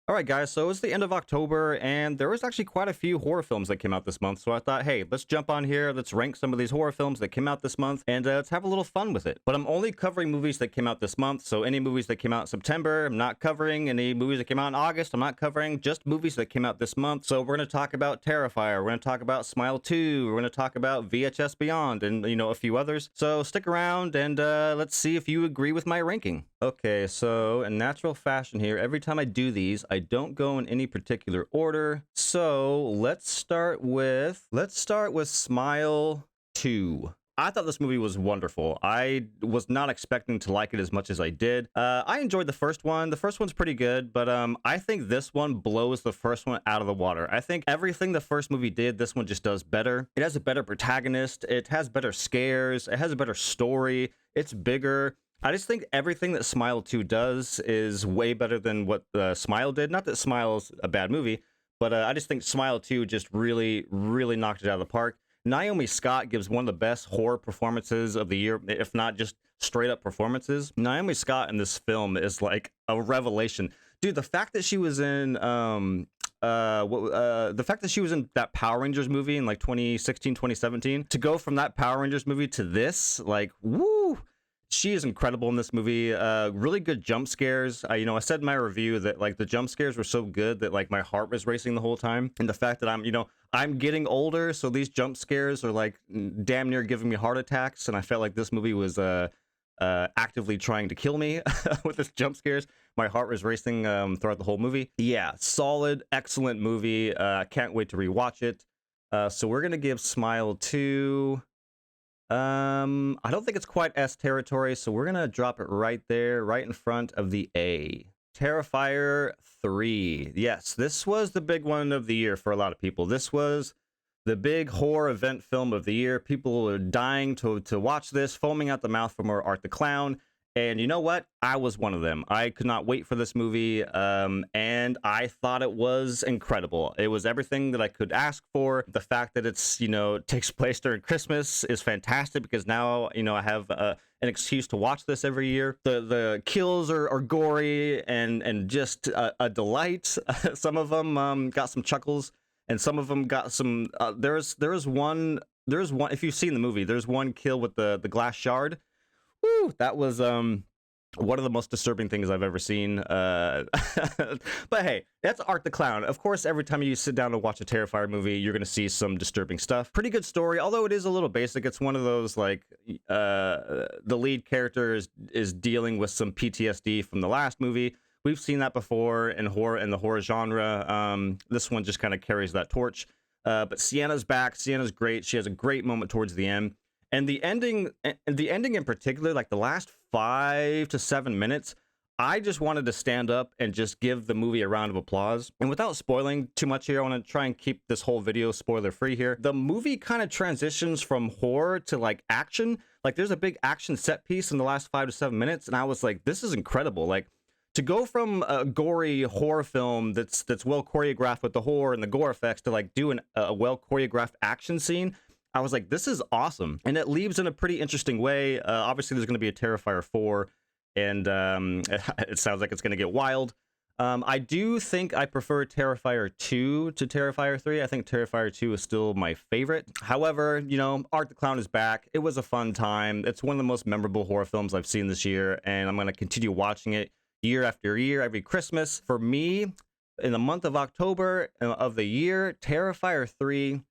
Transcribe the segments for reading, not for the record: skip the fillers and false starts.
All right, guys, so it's the end of October, and there was actually quite a few horror films that came out this month. So I thought, hey, let's jump on here, let's rank some of these horror films that came out this month, and let's have a little fun with it. But I'm only covering movies that came out this month, so any movies that came out in September, I'm not covering. Any movies that came out in August, I'm not covering. Just movies that came out this month. So we're going to talk about Terrifier, we're going to talk about Smile 2, we're going to talk about VHS Beyond, and, a few others. So stick around, and let's see if you agree with my ranking. Okay, so in natural fashion here, every time I do these, I don't go in any particular order. So let's start with Smile 2. I thought this movie was wonderful. I was not expecting to like it as much as I did. I enjoyed the first one. The first one's pretty good, but I think this one blows the first one out of the water. I think everything the first movie did, this one just does better. It has a better protagonist. It has better scares. It has a better story. It's bigger. I just think everything that Smile 2 does is way better than what Smile did. Not that Smile's a bad movie, but I just think Smile 2 just really, really knocked it out of the park. Naomi Scott gives one of the best horror performances of the year, if not just straight up performances. Naomi Scott in this film is like a revelation. Dude, the fact that she was in the fact that she was in that Power Rangers movie in like 2016, 2017, to go from that Power Rangers movie to this, like, woo! She is incredible in this movie. Really good jump scares. I said in my review that like the jump scares were so good that like my heart was racing the whole time. And the fact that I'm getting older, so these jump scares are like damn near giving me heart attacks. And I felt like this movie was actively trying to kill me with its jump scares. My heart was racing throughout the whole movie. Yeah, solid, excellent movie. Can't wait to rewatch it. So we're gonna give Smile 2. I don't think it's quite S territory, so we're gonna drop it right there, right in front of the A. Terrifier 3. Yes, this was the big one of the year for a lot of people. This was the big horror event film of the year. People are dying to watch this, foaming at the mouth for more Art the Clown. And you know what? I was one of them. I could not wait for this movie, and I thought it was incredible. It was everything that I could ask for. The fact that it's, takes place during Christmas is fantastic because now, I have an excuse to watch this every year. The kills are gory and just a delight. Some of them got some chuckles, and some of them got some. There's one. If you've seen the movie, there's one kill with the glass shard. Woo, that was one of the most disturbing things I've ever seen. But hey, that's Art the Clown. Of course, every time you sit down to watch a Terrifier movie, you're going to see some disturbing stuff. Pretty good story, although it is a little basic. It's one of those, like, the lead character is dealing with some PTSD from the last movie. We've seen that before in the horror genre. This one just kind of carries that torch. But Sienna's back. Sienna's great. She has a great moment towards the end. And the ending in particular, like the last 5 to 7 minutes, I just wanted to stand up and just give the movie a round of applause. And without spoiling too much here, I want to try and keep this whole video spoiler free here. The movie kind of transitions from horror to like action. Like there's a big action set piece in the last 5 to 7 minutes, and I was like, this is incredible. Like to go from a gory horror film that's well choreographed with the horror and the gore effects to like do a well choreographed action scene. I was like, this is awesome. And it leaves in a pretty interesting way. Obviously, there's going to be a Terrifier 4, and it sounds like it's going to get wild. I do think I prefer Terrifier 2 to Terrifier 3. I think Terrifier 2 is still my favorite. However, Art the Clown is back. It was a fun time. It's one of the most memorable horror films I've seen this year, and I'm going to continue watching it year after year, every Christmas. For me, in the month of October of the year, Terrifier 3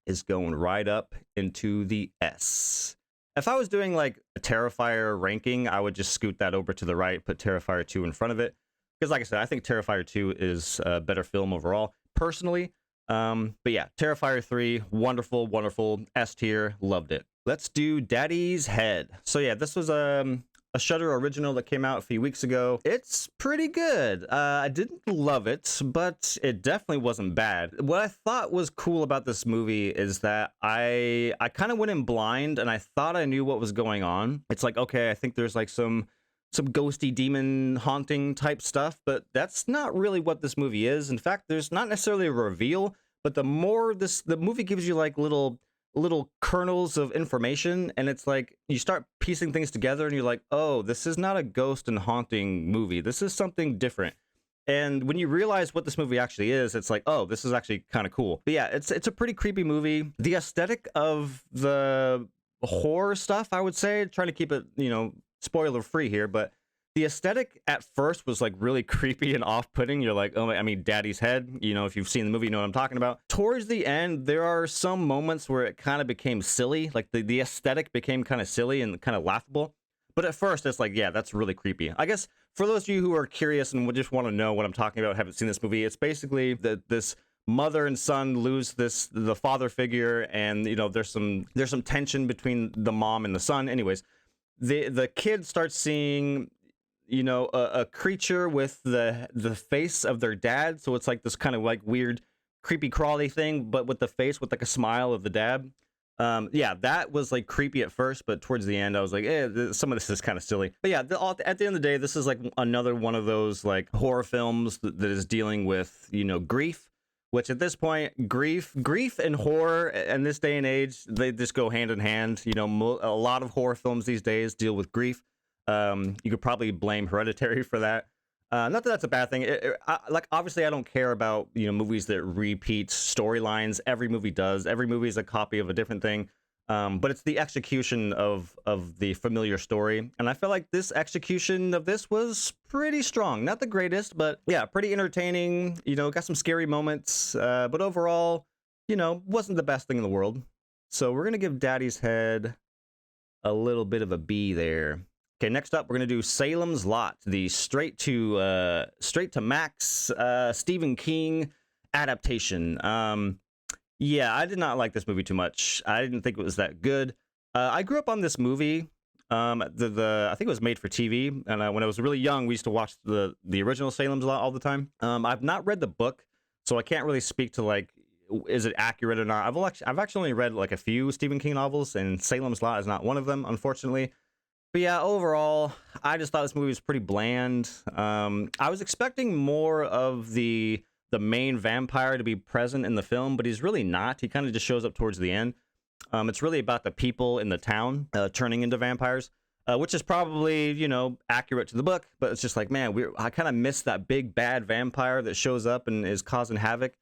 is going right up into the S. If I was doing like a Terrifier ranking, I would just scoot that over to the right, put Terrifier 2 in front of it. Because like I said, I think Terrifier 2 is a better film overall, personally. But yeah, Terrifier 3, wonderful, wonderful, S tier, loved it. Let's do Daddy's Head. So yeah, this was a Shudder original that came out a few weeks ago. It's pretty good. I didn't love it, but it definitely wasn't bad. What I thought was cool about this movie is that I kind of went in blind, and I thought I knew what was going on. It's like, okay, I think there's like some ghosty demon haunting type stuff, but that's not really what this movie is. In fact, there's not necessarily a reveal, but the movie gives you like little kernels of information, and it's like you start piecing things together and you're like, oh, this is not a ghost and haunting movie, this is something different. And when you realize what this movie actually is, it's like, oh, this is actually kind of cool. But yeah, it's a pretty creepy movie. The aesthetic of the horror stuff, I would say, trying to keep it, spoiler free here, but the aesthetic at first was like really creepy and off-putting. You're like, oh, I mean, Daddy's head. If you've seen the movie, you know what I'm talking about. Towards the end, there are some moments where it kind of became silly. Like the aesthetic became kind of silly and kind of laughable. But at first, it's like, yeah, that's really creepy. I guess for those of you who are curious and would just want to know what I'm talking about, haven't seen this movie, it's basically this mother and son lose the father figure, and there's some tension between the mom and the son. Anyways, the kid starts seeing a creature with the face of their dad, so it's like this kind of like weird creepy crawly thing, but with the face with like a smile of the dad. Yeah, that was like creepy at first, but towards the end I was like, some of this is kind of silly. But yeah, at the end of the day, this is like another one of those like horror films that is dealing with grief, which at this point, grief and horror in this day and age, they just go hand in hand. A lot of horror films these days deal with grief. You could probably blame Hereditary for that. Not that that's a bad thing. Like, obviously, I don't care about movies that repeat storylines. Every movie does. Every movie is a copy of a different thing. But it's the execution of the familiar story, and I feel like this execution of this was pretty strong. Not the greatest, but yeah, pretty entertaining. Got some scary moments, but overall, wasn't the best thing in the world. So we're gonna give Daddy's Head a little bit of a B there. Okay, next up, we're going to do Salem's Lot, the straight to Max Stephen King adaptation. Yeah, I did not like this movie too much. I didn't think it was that good. I grew up on this movie. I think it was made for TV, and when I was really young, we used to watch the original Salem's Lot all the time. I've not read the book, so I can't really speak to like, is it accurate or not. I've actually only read like a few Stephen King novels, and Salem's Lot is not one of them, unfortunately. But yeah, overall, I just thought this movie was pretty bland. I was expecting more of the main vampire to be present in the film, but he's really not. He kind of just shows up towards the end. It's really about the people in the town turning into vampires, which is probably, accurate to the book. But it's just like, man, I kind of miss that big bad vampire that shows up and is causing havoc.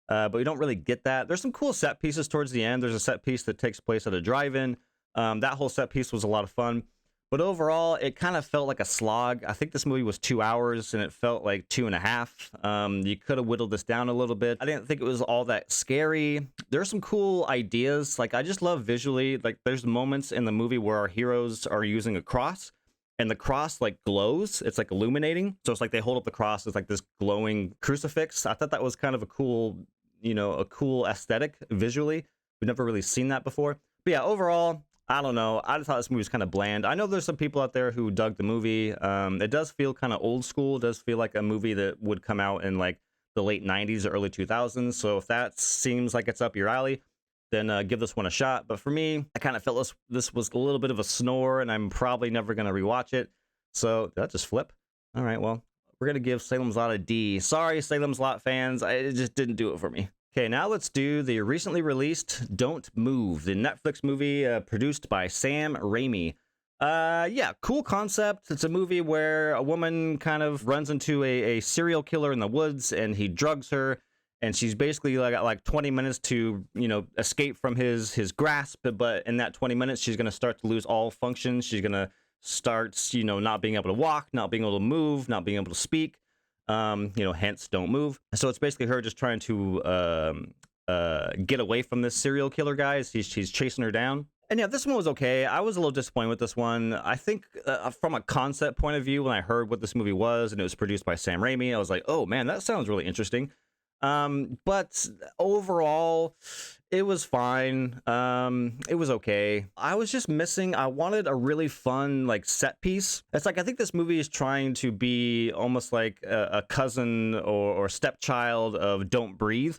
But we don't really get that. There's some cool set pieces towards the end. There's a set piece that takes place at a drive-in. That whole set piece was a lot of fun. But overall, it kind of felt like a slog. I think this movie was 2 hours, and it felt like 2.5. You could have whittled this down a little bit. I didn't think it was all that scary. There's some cool ideas. Like, I just love visually. Like, there's moments in the movie where our heroes are using a cross, and the cross, like, glows. It's, like, illuminating. So it's like they hold up the cross. It's like this glowing crucifix. I thought that was kind of a cool aesthetic visually. We've never really seen that before. But yeah, overall, I don't know. I just thought this movie was kind of bland. I know there's some people out there who dug the movie. It does feel kind of old school. It does feel like a movie that would come out in like the late 90s or early 2000s. So if that seems like it's up your alley, then give this one a shot. But for me, I kind of felt this was a little bit of a snore, and I'm probably never going to rewatch it. So did that just flip? All right, well, we're going to give Salem's Lot a D. Sorry, Salem's Lot fans. It just didn't do it for me. Okay, now let's do the recently released Don't Move, the Netflix movie produced by Sam Raimi. Yeah, cool concept. It's a movie where a woman kind of runs into a serial killer in the woods, and he drugs her, and she's basically got like 20 minutes to, escape from his grasp, but in that 20 minutes, she's going to start to lose all functions. She's going to start, not being able to walk, not being able to move, not being able to speak. Hence Don't Move. So it's basically her just trying to get away from this serial killer guy. She's chasing her down. And yeah, this one was okay. I was a little disappointed with this one. I think from a concept point of view, when I heard what this movie was and it was produced by Sam Raimi, I was like, oh man, that sounds really interesting. But overall, it was fine. It was okay. I was just missing, I wanted a really fun, like, set piece. It's like, I think this movie is trying to be almost like a cousin or stepchild of Don't Breathe.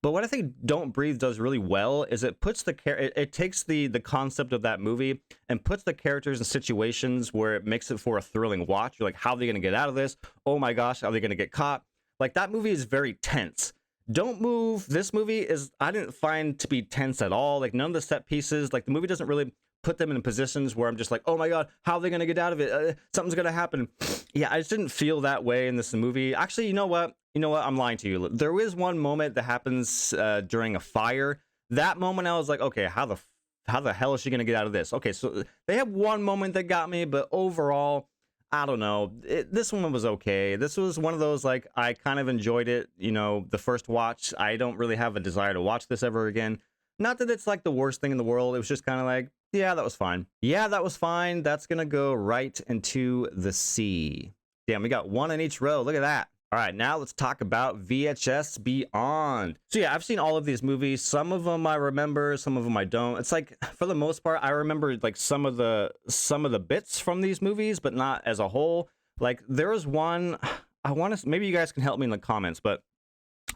But what I think Don't Breathe does really well is it puts it takes the concept of that movie and puts the characters in situations where it makes it for a thrilling watch. You're like, how are they going to get out of this? Oh my gosh, are they going to get caught? Like, that movie is very tense. Don't Move, this movie I didn't find to be tense at all. Like, none of the set pieces, like, the movie doesn't really put them in positions where I'm just like, oh my god, how are they gonna get out of it? Something's gonna happen. Yeah, I just didn't feel that way in this movie. Actually, you know what? I'm lying to you. There is one moment that happens during a fire. That moment, I was like, okay, how the hell is she gonna get out of this? Okay, so they have one moment that got me, but overall, I don't know. This one was okay. This was one of those, like, I kind of enjoyed it, the first watch. I don't really have a desire to watch this ever again. Not that it's like the worst thing in the world. It was just kind of like, yeah, that was fine. Yeah, that was fine. That's gonna go right into the sea. Damn, we got one in each row. Look at that. All right, now let's talk about VHS Beyond. So yeah, I've seen all of these movies. Some of them I remember, some of them I don't. It's like, for the most part, I remember like some of the bits from these movies, but not as a whole. Like, there was one, I want to, maybe you guys can help me in the comments, but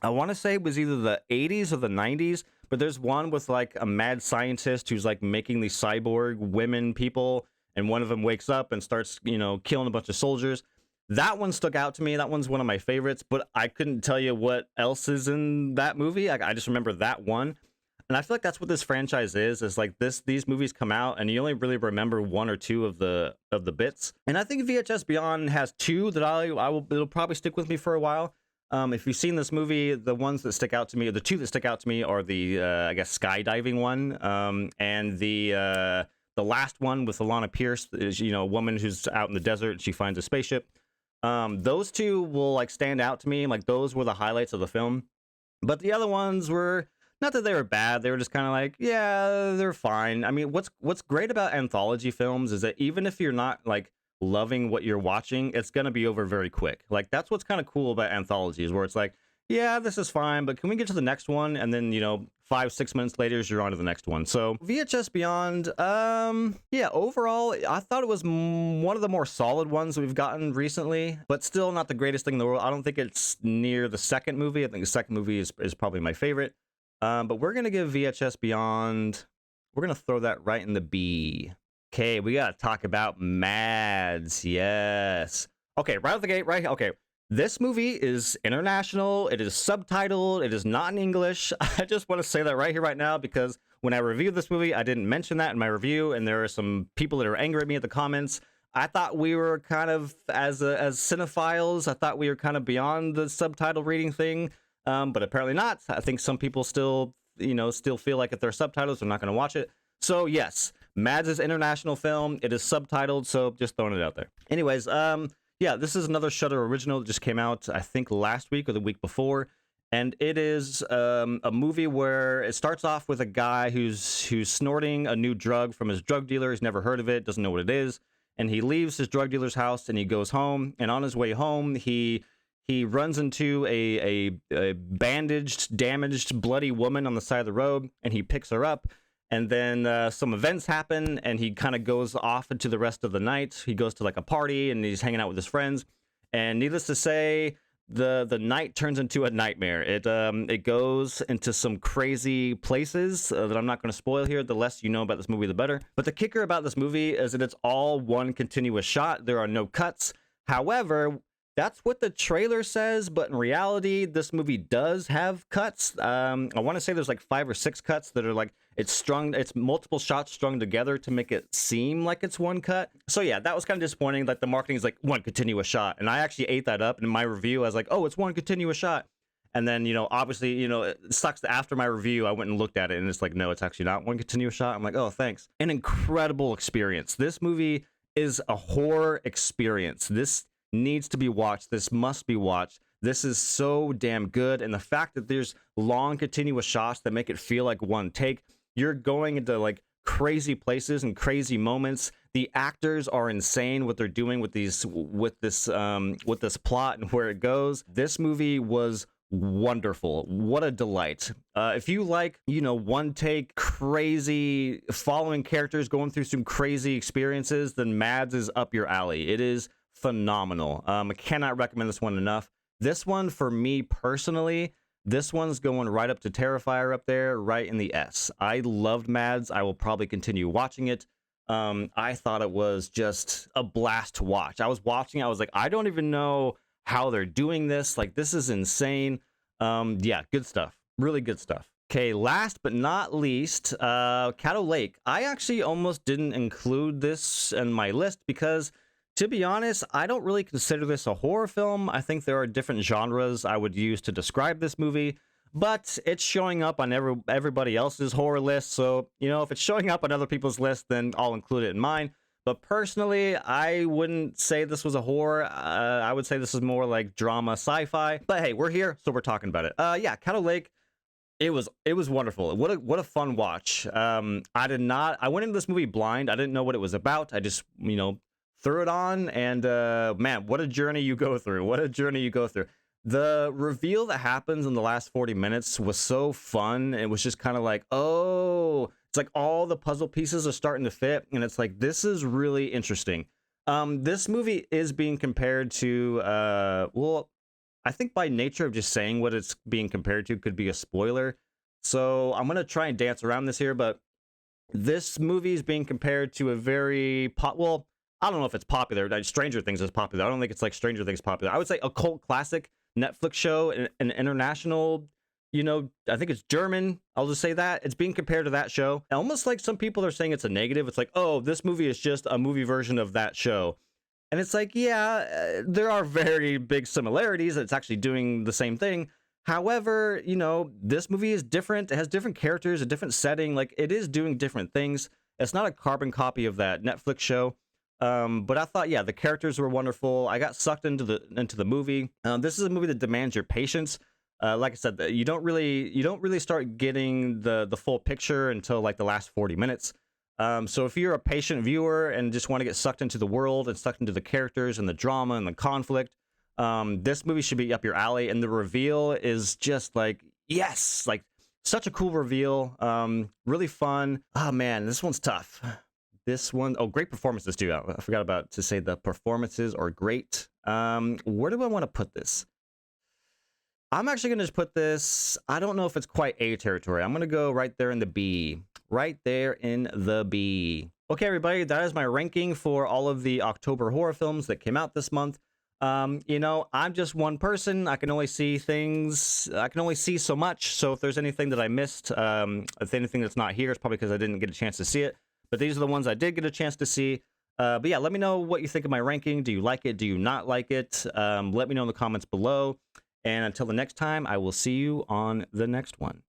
I want to say it was either the 80s or the 90s, but there's one with like a mad scientist who's like making these cyborg women people, and one of them wakes up and starts, killing a bunch of soldiers. That one stuck out to me. That one's one of my favorites, but I couldn't tell you what else is in that movie. I just remember that one. And I feel like that's what this franchise is like these movies come out and you only really remember one or two of the bits. And I think VHS Beyond has two that it'll probably stick with me for a while. If you've seen this movie, the ones that stick out to me, or the two that stick out to me, are the I guess skydiving one, and the last one with Alana Pierce is, a woman who's out in the desert and she finds a spaceship. Those two will like stand out to me. Like, those were the highlights of the film. But the other ones were, not that they were bad, they were just kind of like, yeah, they're fine. I mean, what's great about anthology films is that even if you're not like loving what you're watching, it's gonna be over very quick. Like, that's what's kind of cool about anthologies, where it's like, yeah, this is fine, but can we get to the next one? And then, 5-6 minutes later, you're on to the next one. So VHS Beyond, yeah, overall, I thought it was one of the more solid ones we've gotten recently, but still not the greatest thing in the world. I don't think it's near the second movie. I think the second movie is probably my favorite. But we're gonna give VHS Beyond, we're gonna throw that right in the B. Okay, we gotta talk about Mads. Yes. Okay, right out the gate, right? Okay. This movie is international. It is subtitled. It is not in English. I just want to say that right here, right now, because when I reviewed this movie, I didn't mention that in my review, and there are some people that are angry at me at the comments. I thought we were kind of, as cinephiles, I thought we were kind of beyond the subtitle reading thing, but apparently not. I think some people still feel like if they're subtitles, they're not going to watch it. So yes, Mads is international film. It is subtitled, so just throwing it out there. Anyways, yeah, this is another Shudder original that just came out, I think, last week or the week before. And it is a movie where it starts off with a guy who's snorting a new drug from his drug dealer. He's never heard of it, doesn't know what it is. And he leaves his drug dealer's house and he goes home. And on his way home, he runs into a bandaged, damaged, bloody woman on the side of the road. And he picks her up. And then some events happen, and he kind of goes off into the rest of the night. He goes to like a party, and he's hanging out with his friends. And needless to say, the night turns into a nightmare. It goes into some crazy places that I'm not going to spoil here. The less you know about this movie, the better. But the kicker about this movie is that it's all one continuous shot. There are no cuts. However, that's what the trailer says, but in reality, this movie does have cuts. I want to say there's like 5 or 6 cuts that are like, it's multiple shots strung together to make it seem like it's one cut. So yeah, that was kind of disappointing. Like, the marketing is like one continuous shot. And I actually ate that up in my review. I was like, oh, it's one continuous shot. And then, obviously, it sucks that after my review, I went and looked at it and it's like, no, it's actually not one continuous shot. I'm like, oh, thanks. An incredible experience. This movie is a horror experience. This needs to be watched. This must be watched. This is so damn good. And the fact that there's long continuous shots that make it feel like one take, you're going into like crazy places and crazy moments. The actors are insane what they're doing with this plot and where it goes. This movie was wonderful. What a delight. If you like, one take, crazy, following characters going through some crazy experiences, then Mads is up your alley. It is phenomenal. I cannot recommend this one enough. This one, for me personally, this one's going right up to Terrifier up there, right in the S. I loved Mads. I will probably continue watching it. I thought it was just a blast to watch. I was watching, I was like, I don't even know how they're doing this. Like, this is insane. Yeah, good stuff. Really good stuff. Okay, last but not least, Caddo Lake. I actually almost didn't include this in my list because, to be honest, I don't really consider this a horror film. I think there are different genres I would use to describe this movie, but it's showing up on everybody else's horror list. So, you know, if it's showing up on other people's list, then I'll include it in mine. But personally, I wouldn't say this was a horror. I would say this is more like drama, sci-fi. But hey, we're here, so we're talking about it. Yeah, Caddo Lake. It was wonderful. What a fun watch. I went into this movie blind. I didn't know what it was about. I just, you know, threw it on, and man, what a journey you go through. What a journey you go through. The reveal that happens in the last 40 minutes was so fun. It was just kind of like, oh, it's like all the puzzle pieces are starting to fit, and it's like, this is really interesting. This movie is being compared to well, I think by nature of just saying what it's being compared to could be a spoiler. So I'm going to try and dance around this here, but this movie is being compared to a very well, I don't know if it's popular. Stranger Things is popular. I don't think it's like Stranger Things popular. I would say a cult classic Netflix show, an international, you know, I think it's German. I'll just say that. It's being compared to that show. Almost like some people are saying it's a negative. It's like, oh, this movie is just a movie version of that show. And it's like, yeah, there are very big similarities. It's actually doing the same thing. However, you know, this movie is different. It has different characters, a different setting. Like, it is doing different things. It's not a carbon copy of that Netflix show. But I thought, yeah, the characters were wonderful. I got sucked into the movie. This is a movie that demands your patience. Like I said, you don't really start getting the full picture until like the last 40 minutes. So if you're a patient viewer and just want to get sucked into the world and sucked into the characters and the drama and the conflict, this movie should be up your alley. And the reveal is just like, yes, like such a cool reveal. Really fun. Oh man, this one's tough. This one, oh, great performances too. I forgot about to say the performances are great. Where do I want to put this? I'm actually going to just put this, I don't know if it's quite A territory. I'm going to go right there in the B. Right there in the B. Okay, everybody, that is my ranking for all of the October horror films that came out this month. You know, I'm just one person. I can only see things. I can only see so much. So if there's anything that I missed, if anything that's not here, it's probably because I didn't get a chance to see it. But these are the ones I did get a chance to see. But yeah, let me know what you think of my ranking. Do you like it? Do you not like it? Let me know in the comments below. And until the next time, I will see you on the next one.